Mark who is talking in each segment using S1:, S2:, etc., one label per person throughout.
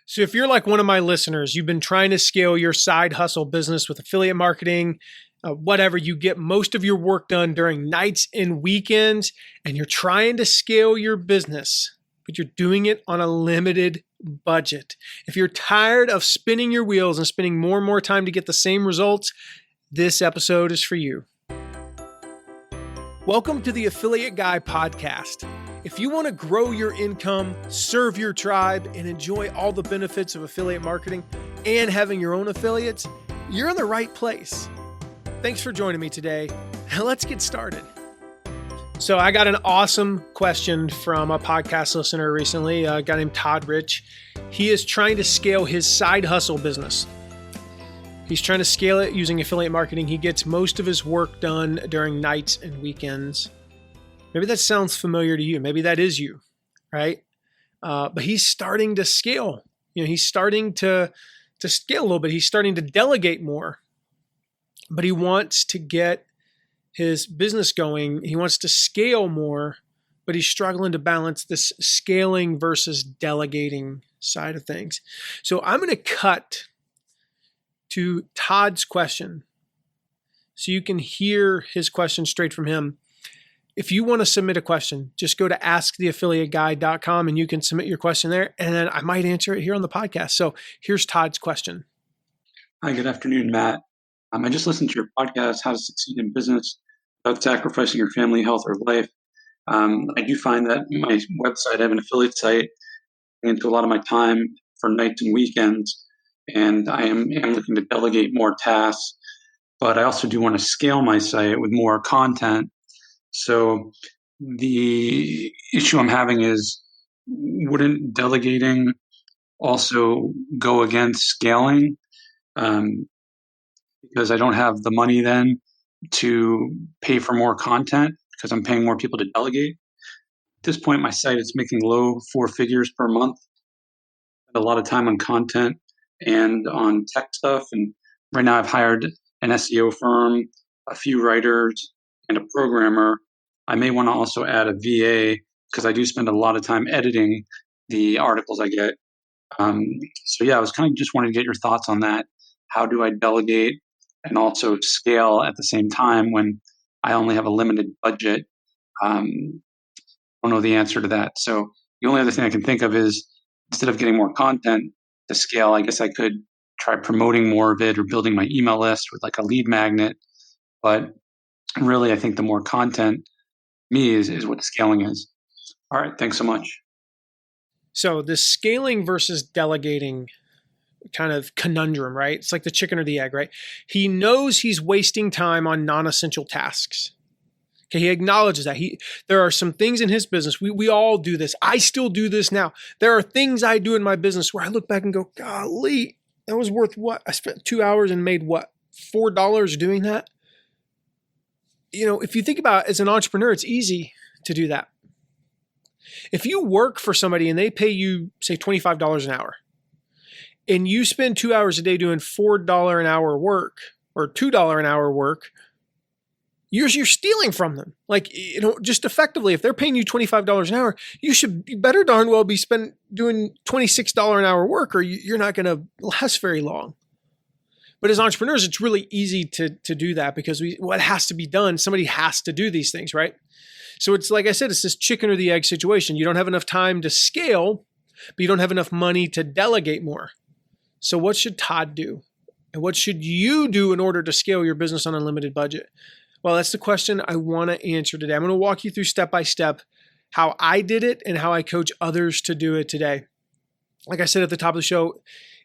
S1: So if you're like one of my listeners, you've been trying to scale your side hustle business with affiliate marketing, whatever, you get most of your work done during nights and weekends, and you're trying to scale your business, but you're doing it on a limited budget. If you're tired of spinning your wheels and spending more and more time to get the same results, this episode is for you. Welcome to the Affiliate Guy Podcast. If you want to grow your income, serve your tribe, and enjoy all the benefits of affiliate marketing and having your own affiliates, you're in the right place. Thanks for joining me today. Let's get started. So I got an awesome question from a podcast listener recently, a guy named Todd Rich. He is trying to scale his side hustle business. He's trying to scale it using affiliate marketing. He gets most of his work done during nights and weekends. Maybe that sounds familiar to you. Maybe that is you, right? But he's starting to scale. He's starting to scale a little bit. He's starting to delegate more. But he wants to get his business going. He wants to scale more, but he's struggling to balance this scaling versus delegating side of things. So I'm going to cut to Todd's question so you can hear his question straight from him. If you want to submit a question, just go to asktheaffiliateguy.com and you can submit your question there, and then I might answer it here on the podcast. So here's Todd's question.
S2: Hi, good afternoon, Matt. I just listened to your podcast, How to Succeed in Business Without Sacrificing Your Family, Health, or Life. I do find that my website, I have an affiliate site, into a lot of my time for nights and weekends, and I am looking to delegate more tasks, but I also do want to scale my site with more content. So the issue I'm having is, wouldn't delegating also go against scaling? Because I don't have the money then to pay for more content because I'm paying more people to delegate. At this point, my site is making low 4 figures per month. A lot of time on content and on tech stuff. And right now I've hired an SEO firm, a few writers, and a programmer. I may want to also add a VA because I do spend a lot of time editing the articles I get. So I was kind of just wanting to get your thoughts on that. How do I delegate and also scale at the same time when I only have a limited budget? I don't know the answer to that. So the only other thing I can think of is, instead of getting more content to scale, I guess I could try promoting more of it or building my email list with like a lead magnet. But really, I think the more content is what scaling is. All right. Thanks so much.
S1: So the scaling versus delegating kind of conundrum, right? It's like the chicken or the egg, right? He knows he's wasting time on non-essential tasks. Okay, he acknowledges that. There are some things in his business. We all do this. I still do this now. There are things I do in my business where I look back and go, golly, that was worth what? I spent 2 hours and made what? $4 doing that? If you think about it, as an entrepreneur, it's easy to do that. If you work for somebody and they pay you, say, $25 an hour, and you spend 2 hours a day doing $4 an hour work or $2 an hour work, you're stealing from them. Just effectively, if they're paying you $25 an hour, you should better darn well be doing $26 an hour work, or you're not going to last very long. But as entrepreneurs, it's really easy to do that because what has to be done, somebody has to do these things, right? So it's like I said, it's this chicken or the egg situation. You don't have enough time to scale, but you don't have enough money to delegate more. So what should Todd do? And what should you do in order to scale your business on a limited budget? Well, that's the question I want to answer today. I'm going to walk you through step by step how I did it and how I coach others to do it today. Like I said at the top of the show,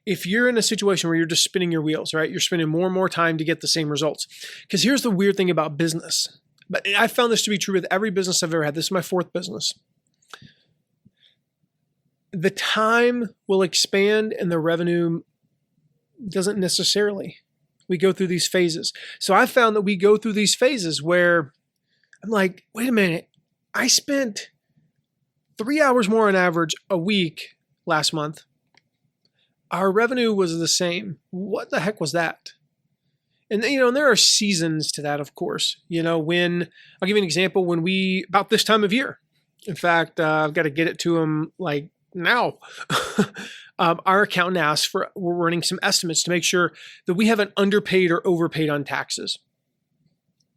S1: if you're in a situation where you're just spinning your wheels, right? You're spending more and more time to get the same results. Because here's the weird thing about business. But I found this to be true with every business I've ever had. This is my 4th business. The time will expand and the revenue doesn't necessarily. We go through these phases. So I found that we go through these phases where I'm like, wait a minute, I spent 3 hours more on average a week last month. Our revenue was the same. What the heck was that? And there are seasons to that, of course. I'll give you an example, about this time of year, in fact, I've got to get it to them like now. our accountant asked for, we're running some estimates to make sure that we haven't underpaid or overpaid on taxes.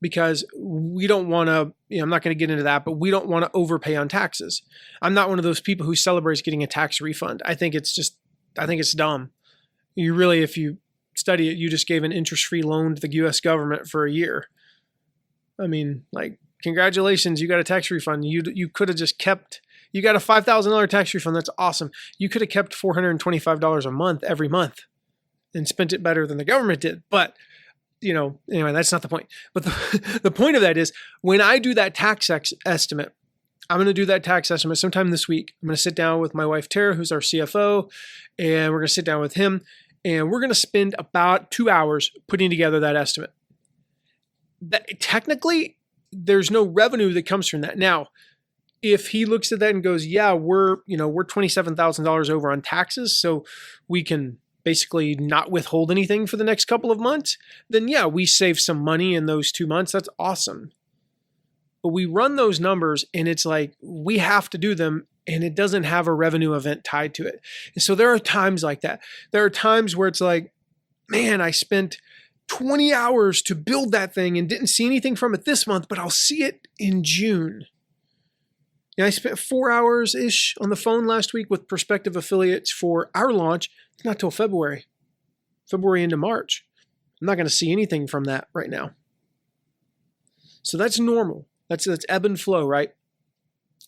S1: Because we don't want to, I'm not going to get into that, but we don't want to overpay on taxes. I'm not one of those people who celebrates getting a tax refund. I think it's dumb. You really, if you study it, you just gave an interest-free loan to the U.S. government for a year. I mean, like, congratulations, you got a tax refund. You could have just kept, you got a $5,000 tax refund. That's awesome. You could have kept $425 a month every month and spent it better than the government did. But anyway, that's not the point. But the point of that is when I do that tax estimate, I'm going to do that tax estimate sometime this week. I'm going to sit down with my wife, Tara, who's our CFO, and we're going to sit down with him, and we're going to spend about 2 hours putting together that estimate. Technically, there's no revenue that comes from that. Now, if he looks at that and goes, yeah, we're $27,000 over on taxes, so we can basically not withhold anything for the next couple of months, then yeah, we save some money in those 2 months. That's awesome. But we run those numbers and it's like, we have to do them and it doesn't have a revenue event tied to it. And so there are times like that. There are times where it's like, man, I spent 20 hours to build that thing and didn't see anything from it this month, but I'll see it in June. I spent 4 hours-ish on the phone last week with prospective affiliates for our launch. It's not till February into March. I'm not going to see anything from that right now. So that's normal. That's ebb and flow, right?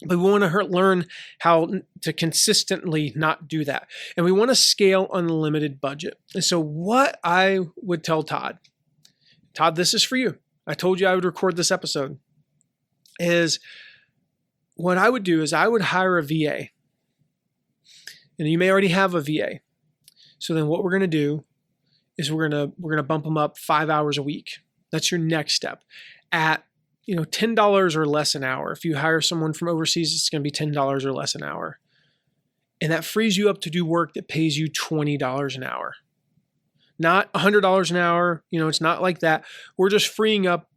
S1: But we want to learn how to consistently not do that. And we want to scale on a limited budget. And so what I would tell Todd, this is for you. I told you I would record this episode, is what I would do is I would hire a VA. And you may already have a VA. So then what we're going to do is we're going to bump them up 5 hours a week. That's your next step. At $10 or less an hour. If you hire someone from overseas, it's going to be $10 or less an hour. And that frees you up to do work that pays you $20 an hour. Not $100 an hour. It's not like that. We're just freeing up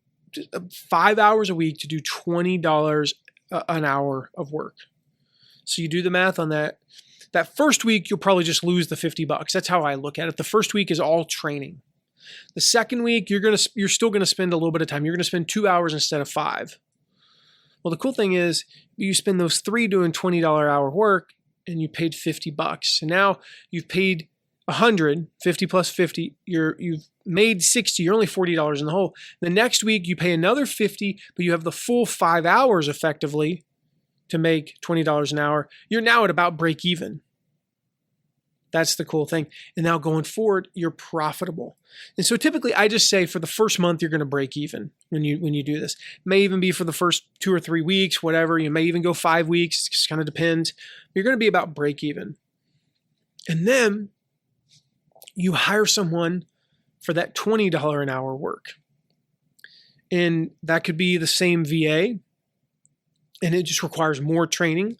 S1: 5 hours a week to do $20 an hour of work. So you do the math on that. That first week, you'll probably just lose the $50. That's how I look at it. The first week is all training. The second week, you're still going to spend a little bit of time. You're going to spend 2 hours instead of 5. Well, the cool thing is you spend those 3 doing $20 hour work and you paid $50. And now you've paid 100, 50 plus 50. You've made 60. You're only $40 in the hole. The next week you pay another 50, but you have the full 5 hours effectively to make $20 an hour. You're now at about break even. That's the cool thing. And now going forward, you're profitable. And so typically I just say for the first month, you're going to break even when you do this. It may even be for the first 2 or 3 weeks, whatever. You may even go 5 weeks. It just kind of depends. You're going to be about break even. And then you hire someone for that $20 an hour work. And that could be the same VA. And it just requires more training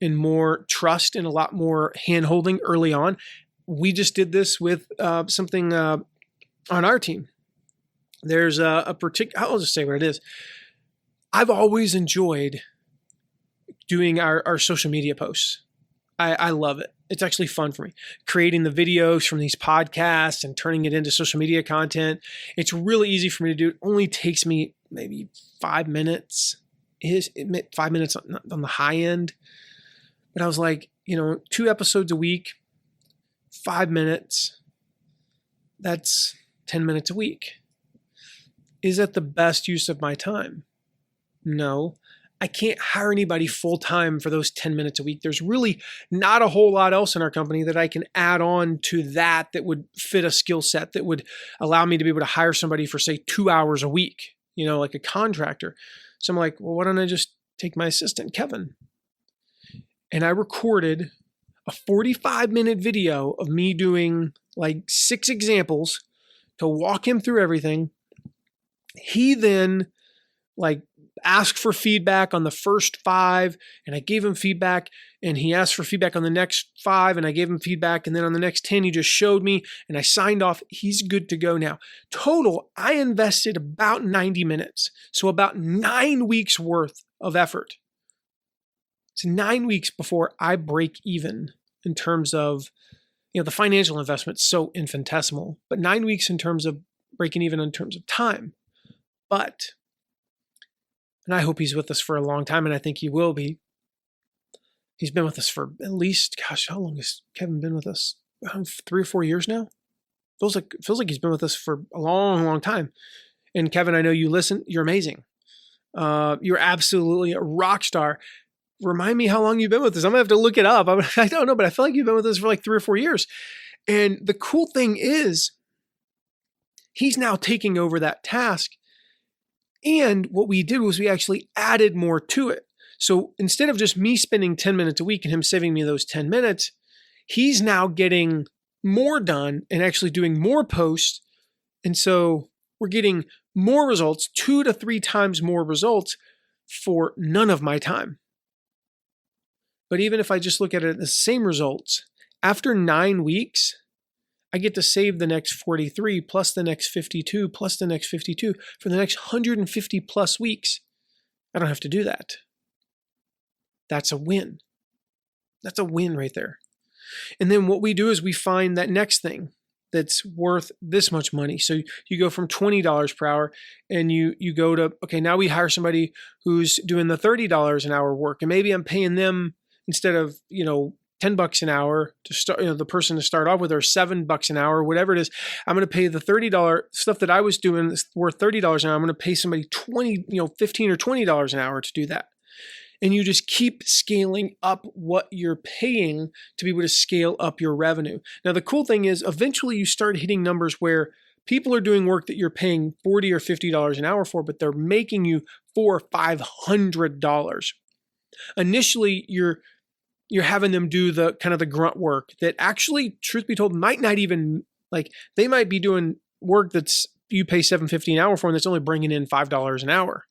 S1: and more trust and a lot more hand-holding early on. We just did this with something on our team. There's a particular, I'll just say what it is. I've always enjoyed doing our social media posts. I love it. It's actually fun for me. Creating the videos from these podcasts and turning it into social media content. It's really easy for me to do. It only takes me maybe 5 minutes. 5 minutes on the high end. But I was like, 2 episodes a week, 5 minutes, that's 10 minutes a week. Is that the best use of my time? No, I can't hire anybody full time for those 10 minutes a week. There's really not a whole lot else in our company that I can add on to that would fit a skill set that would allow me to be able to hire somebody for, say, 2 hours a week, like a contractor. So I'm like, well, why don't I just take my assistant, Kevin? And I recorded a 45-minute video of me doing like 6 examples to walk him through everything. He then asked for feedback on the first 5, and I gave him feedback, and he asked for feedback on the next 5, and I gave him feedback, and then on the next 10, he just showed me, and I signed off. He's good to go now. Total, I invested about 90 minutes, so about 9 weeks worth of effort. It's 9 weeks before I break even in terms of, the financial investment's so infinitesimal, but 9 weeks in terms of breaking even in terms of time. And I hope he's with us for a long time, and I think he will be. He's been with us for at least, how long has Kevin been with us? 3 or 4 years now? Feels like he's been with us for a long, long time. And Kevin, I know you listen. You're amazing. You're absolutely a rock star. Remind me how long you've been with us. I'm going to have to look it up. I don't know, but I feel like you've been with us for like 3 or 4 years. And the cool thing is, he's now taking over that task. And what we did was we actually added more to it. So instead of just me spending 10 minutes a week and him saving me those 10 minutes, he's now getting more done and actually doing more posts. And so we're getting more results, 2 to 3 times more results for none of my time. But even if I just look at it, the same results, after 9 weeks, I get to save the next 43 plus the next 52 plus the next 52 for the next 150 plus weeks. I don't have to do that. That's a win. That's a win right there. And then what we do is we find that next thing that's worth this much money. So you go from $20 per hour and you go to, okay, now we hire somebody who's doing the $30 an hour work. And maybe I'm paying them instead of, $10 an hour to start, the person to start off with, or $7 an hour, whatever it is. I'm going to pay the $30 stuff that I was doing is worth $30 an hour. I'm going to pay somebody $15 or $20 an hour to do that. And you just keep scaling up what you're paying to be able to scale up your revenue. Now, the cool thing is eventually you start hitting numbers where people are doing work that you're paying $40 or $50 an hour for, but they're making you $400 or $500. Initially, you're having them do the kind of the grunt work that actually, truth be told, might not even, they might be doing work that's you pay $7.50 an hour for and that's only bringing in $5 an hour.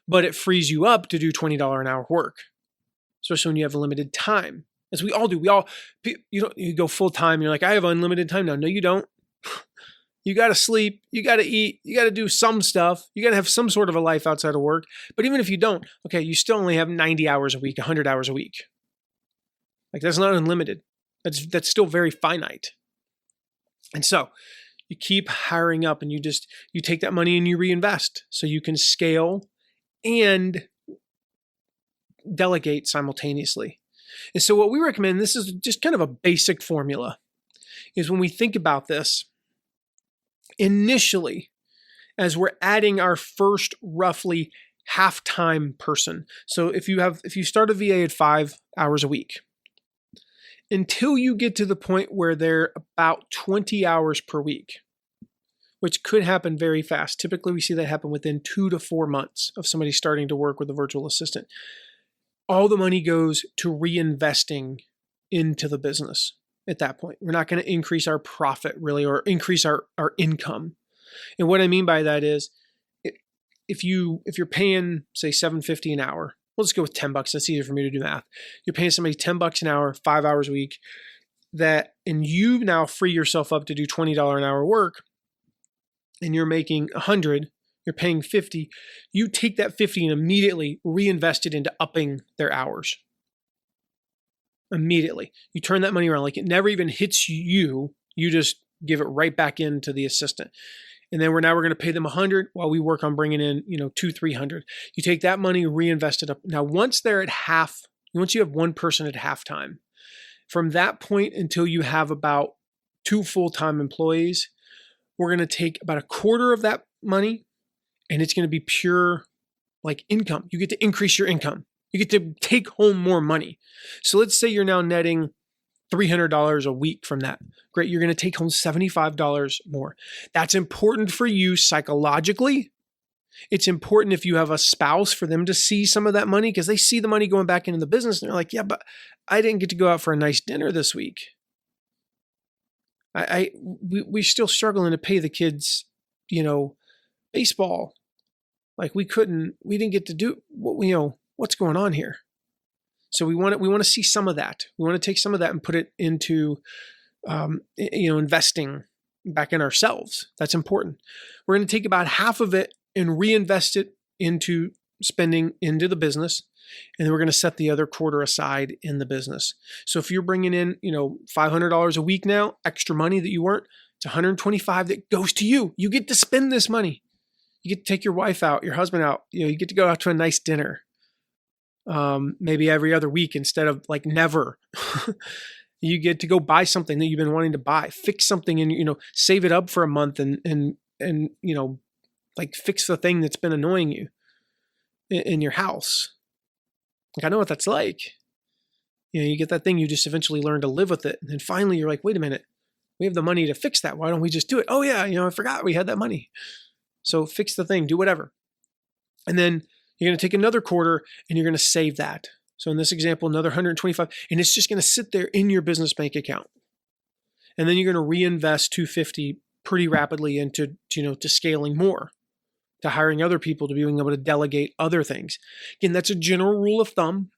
S1: But it frees you up to do $20 an hour work, especially when you have limited time, as we all do. You go full time. You're like, I have unlimited time now. No, you don't. You got to sleep. You got to eat. You got to do some stuff. You got to have some sort of a life outside of work. But even if you don't, okay, you still only have 90 hours a week, 100 hours a week. That's not unlimited. That's still very finite. And so you keep hiring up and you take that money and you reinvest so you can scale and delegate simultaneously. And so what we recommend, this is just kind of a basic formula, is when we think about this, initially, as we're adding our first roughly half-time person. So if you start a VA at 5 hours a week, until you get to the point where they're about 20 hours per week, which could happen very fast. Typically, we see that happen within 2 to 4 months of somebody starting to work with a virtual assistant. All the money goes to reinvesting into the business at that point. We're not going to increase our profit really, or increase our income. And what I mean by that is, if you're paying, say, $7.50 an hour, we'll just go with $10. That's easier for me to do math. You're paying somebody $10 an hour, 5 hours a week, and you now free yourself up to do $20 an hour work, and you're making 100, you're paying 50, you take that 50 and immediately reinvest it into upping their hours. Immediately. You turn that money around, like it never even hits you. You just give it right back into the assistant. And then we're going to pay them 100 while we work on bringing in, 200-300. You take that money, reinvest it up. Now, once you have one person at halftime, from that point until you have about 2 full-time employees, we're going to take about a quarter of that money, and it's going to be pure income. You get to increase your income. You get to take home more money. So let's say you're now netting $300 a week from that. Great. You're going to take home $75 more. That's important for you psychologically. It's important if you have a spouse for them to see some of that money, because they see the money going back into the business and they're like, yeah, but I didn't get to go out for a nice dinner this week. We're still struggling to pay the kids, baseball. We didn't get to do what's going on here. So we want to see some of that. We want to take some of that and put it into, investing back in ourselves. That's important. We're going to take about half of it and reinvest it into spending into the business, and then we're going to set the other quarter aside in the business. So if you're bringing in, $500 a week now, extra money that you weren't, it's $125 that goes to you. You get to spend this money. You get to take your wife out, your husband out. You get to go out to a nice dinner, maybe every other week instead of like never. You get to go buy something that you've been wanting to buy, fix something, and save it up for a month and like fix the thing that's been annoying you in your house. Like, I know what that's like. You get that thing, you just eventually learn to live with it. And then finally you're like, wait a minute, we have the money to fix that. Why don't we just do it? Oh yeah, I forgot we had that money. So fix the thing, do whatever. And then you're going to take another quarter and you're going to save that. So in this example, another 125, and it's just going to sit there in your business bank account. And then you're going to reinvest 250 pretty rapidly into, to scaling more, to hiring other people, to being able to delegate other things. Again, that's a general rule of thumb.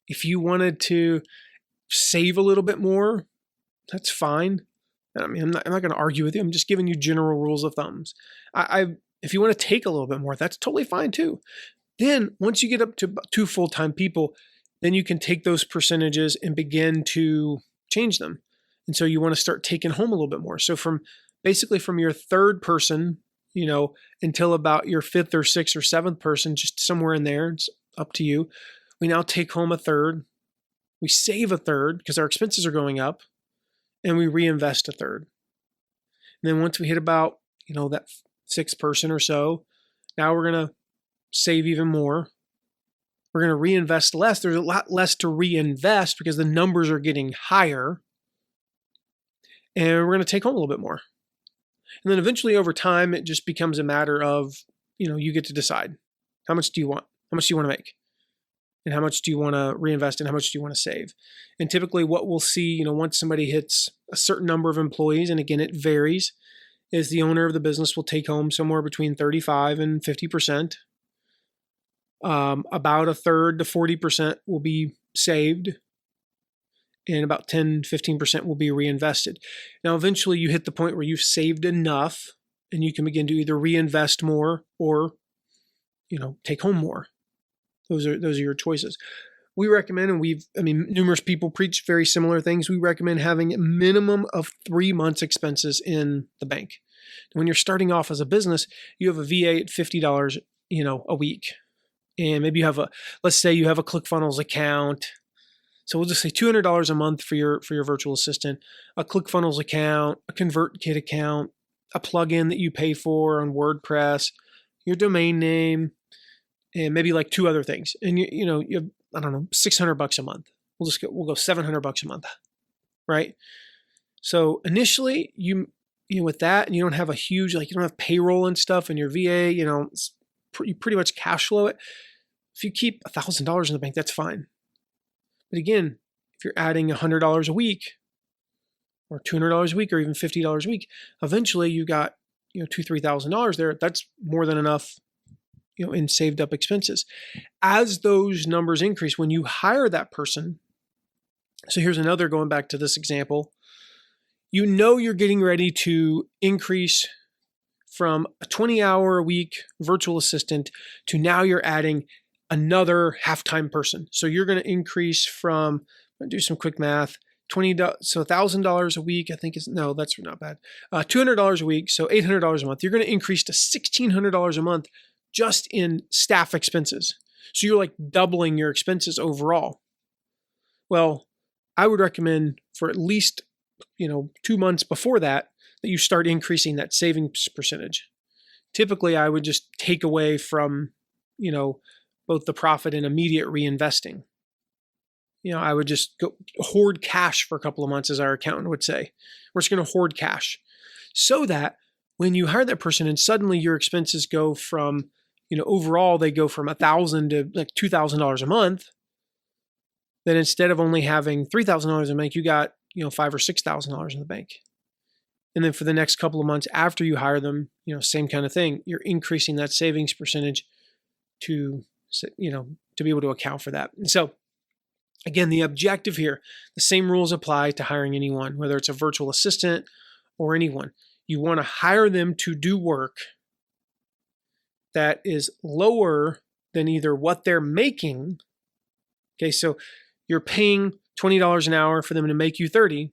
S1: If you wanted to save a little bit more, that's fine. I mean, I'm not going to argue with you. I'm just giving you general rules of thumbs. If you want to take a little bit more, that's totally fine too. Then once you get up to 2 full-time people, then you can take those percentages and begin to change them. And so you want to start taking home a little bit more. So from your third person, until about your 5th or 6th or 7th person, just somewhere in there, it's up to you. We now take home a third. We save a third because our expenses are going up, and we reinvest a third. And then once we hit about, that 6th person or so, now we're going to save even more. We're going to reinvest less. There's a lot less to reinvest because the numbers are getting higher. And we're going to take home a little bit more. And then eventually over time, it just becomes a matter of, you get to decide how much do you want? How much do you want to make? And how much do you want to reinvest and how much do you want to save? And typically what we'll see, once somebody hits a certain number of employees, and again, it varies, is the owner of the business will take home somewhere between 35 and 50%. About a third to 40% will be saved, and about 10-15% will be reinvested. Now, eventually you hit the point where you've saved enough and you can begin to either reinvest more or, take home more. Those are your choices. We recommend, and numerous people preach very similar things. We recommend having a minimum of 3 months expenses in the bank. When you're starting off as a business, you have a VA at $50, a week. And maybe let's say you have a ClickFunnels account. So we'll just say $200 a month for your virtual assistant, a ClickFunnels account, a ConvertKit account, a plugin that you pay for on WordPress, your domain name, and maybe like 2 other things. And you have, I don't know, $600 a month. We'll go $700 a month, right? So initially you with that, and you don't have a huge, you don't have payroll and stuff in your VA, you pretty much cash flow it. If you keep $1,000 in the bank, that's fine. But again, if you're adding $100 a week or $200 a week or even $50 a week, eventually you got, $2,000-$3,000 there. That's more than enough, in saved up expenses. As those numbers increase, when you hire that person, so here's another, going back to this example, you're getting ready to increase from a 20-hour a week virtual assistant to now you're adding another half-time person. So you're going to increase from, I'm going to do some quick math, $1,000 a week, I think that's not bad. $200 a week, so $800 a month. You're going to increase to $1,600 a month just in staff expenses. So you're doubling your expenses overall. Well, I would recommend for at least, 2 months before that you start increasing that savings percentage. Typically, I would just take away from, both the profit and immediate reinvesting. I would just go hoard cash for a couple of months, as our accountant would say. We're just going to hoard cash so that when you hire that person and suddenly your expenses go from, overall they go from $1,000 to $2,000 a month, then instead of only having $3,000 in the bank, you got, $5,000 or $6,000 in the bank. And then for the next couple of months after you hire them, same kind of thing. You're increasing that savings percentage to be able to account for that. And so again, the objective here, the same rules apply to hiring anyone, whether it's a virtual assistant or anyone. You want to hire them to do work that is lower than either what they're making. Okay, so you're paying $20 an hour for them to make you 30,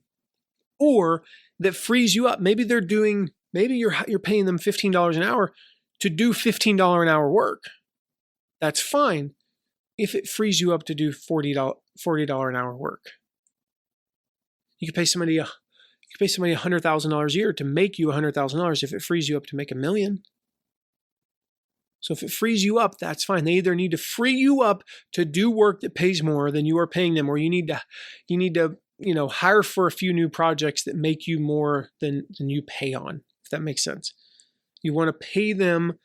S1: or that frees you up. Maybe you're paying them $15 an hour to do $15 an hour work. That's fine if it frees you up to do $40 an hour work. You could pay somebody $100,000 a year to make you $100,000 if it frees you up to make $1 million. So if it frees you up, that's fine. They either need to free you up to do work that pays more than you are paying them, or you need to hire for a few new projects that make you more than you pay on, if that makes sense. You want to pay them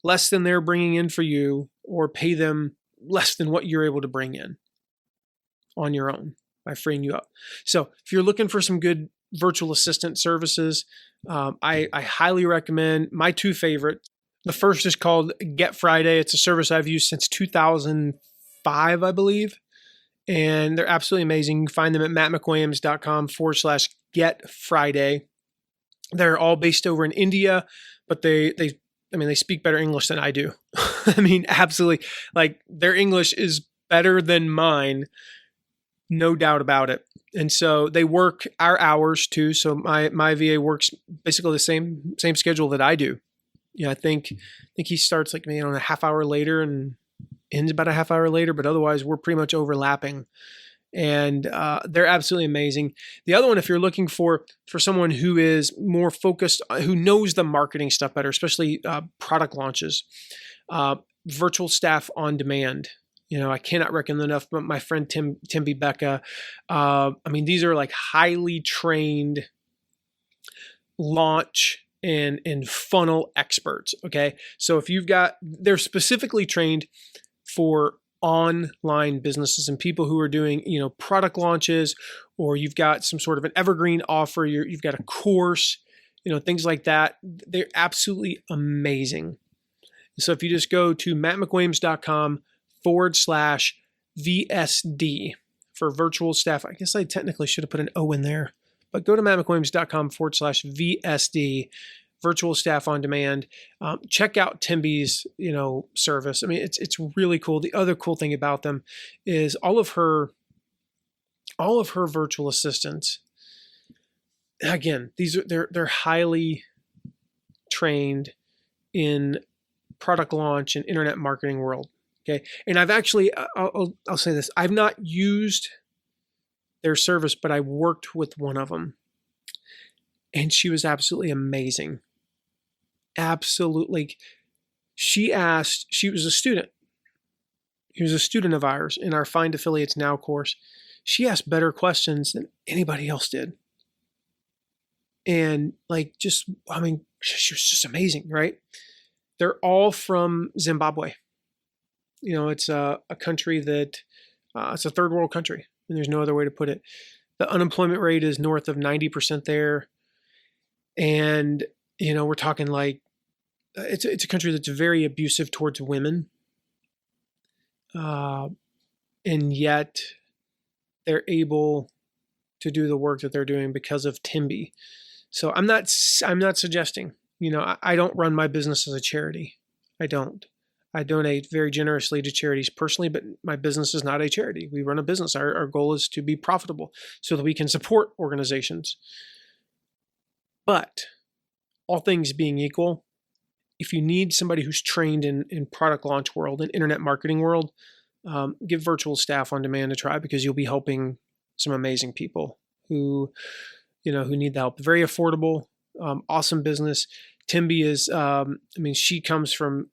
S1: less than they're bringing in for you, or pay them less than what you're able to bring in on your own by freeing you up. So if you're looking for some good virtual assistant services, I highly recommend my two favorites. The first is called Get Friday. It's a service I've used since 2005, I believe. And they're absolutely amazing. You can find them at mattmcwilliams.com/Get Friday. They're all based over in India, but they speak better English than I do. I mean, absolutely. Like, their English is better than mine, no doubt about it. And so they work our hours too. So my VA works basically the same schedule that I do. I think he starts like a half hour later and ends about a half hour later, but otherwise we're pretty much overlapping. And they're absolutely amazing. The other one, if you're looking for someone who is more focused, who knows the marketing stuff better, especially product launches, Virtual Staff on Demand. I cannot recommend enough. But my friend Timby Becca, these are like highly trained launch and funnel experts. Okay, so if they're specifically trained for online businesses and people who are doing, product launches, or you've got some sort of an evergreen offer, you've got a course, things like that. They're absolutely amazing. So if you just go to mattmcwilliams.com/VSD for Virtual Staff, I guess I technically should have put an O in there, but go to mattmcwilliams.com/VSD, Virtual Staff on Demand. Check out Timby's, service. I mean, it's really cool. The other cool thing about them is all of her virtual assistants. Again, they're highly trained in product launch and internet marketing world. Okay, and I've actually, I'll say this: I've not used their service, but I worked with one of them, and she was absolutely amazing. Absolutely. She was a student. He was a student of ours in our Find Affiliates Now course. She asked better questions than anybody else did. And she was just amazing, right? They're all from Zimbabwe. It's a country that, it's a third world country, and there's no other way to put it. The unemployment rate is north of 90% there. And, we're talking it's a country that's very abusive towards women. And yet they're able to do the work that they're doing because of Timby. So I'm not suggesting, I don't run my business as a charity. I don't. I donate very generously to charities personally, but my business is not a charity. We run a business. Our goal is to be profitable so that we can support organizations. But all things being equal, if you need somebody who's trained in product launch world and internet marketing world, give Virtual Staff on Demand a try, because you'll be helping some amazing people who need the help. Very affordable, awesome business. Timby is, she comes from,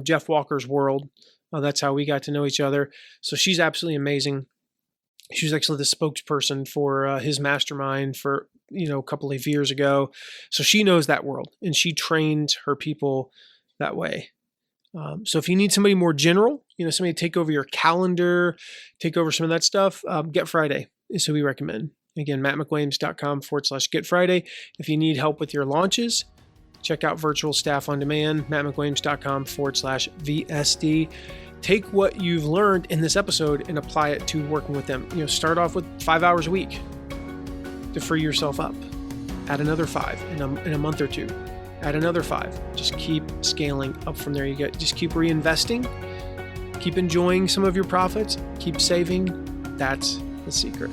S1: Jeff Walker's world. That's how we got to know each other. So she's absolutely amazing. She was actually the spokesperson for his mastermind for, a couple of years ago. So she knows that world, and she trains her people that way. So if you need somebody more general, somebody to take over your calendar, take over some of that stuff, Get Friday is who we recommend. Again, mattmcwilliams.com/Get Friday. If you need help with your launches, check out Virtual Staff on Demand, mattmcwilliams.com/VSD. Take what you've learned in this episode and apply it to working with them. Start off with 5 hours a week to free yourself up. Add another 5 in a month or two. Add another 5. Just keep scaling up from there. Just keep reinvesting Keep enjoying some of your profits. Keep saving. That's the secret.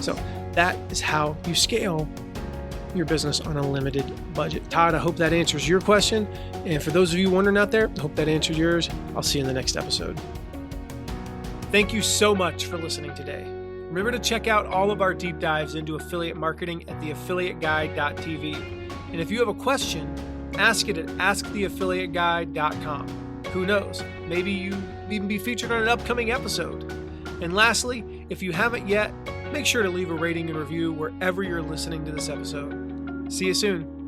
S1: So that is how you scale your business on a limited budget. Todd, I hope that answers your question. And for those of you wondering out there, I hope that answers yours. I'll see you in the next episode. Thank you so much for listening today. Remember to check out all of our deep dives into affiliate marketing at theaffiliateguide.tv. And if you have a question, ask it at asktheaffiliateguide.com. Who knows? Maybe you even be featured on an upcoming episode. And lastly, if you haven't yet, make sure to leave a rating and review wherever you're listening to this episode. See you soon.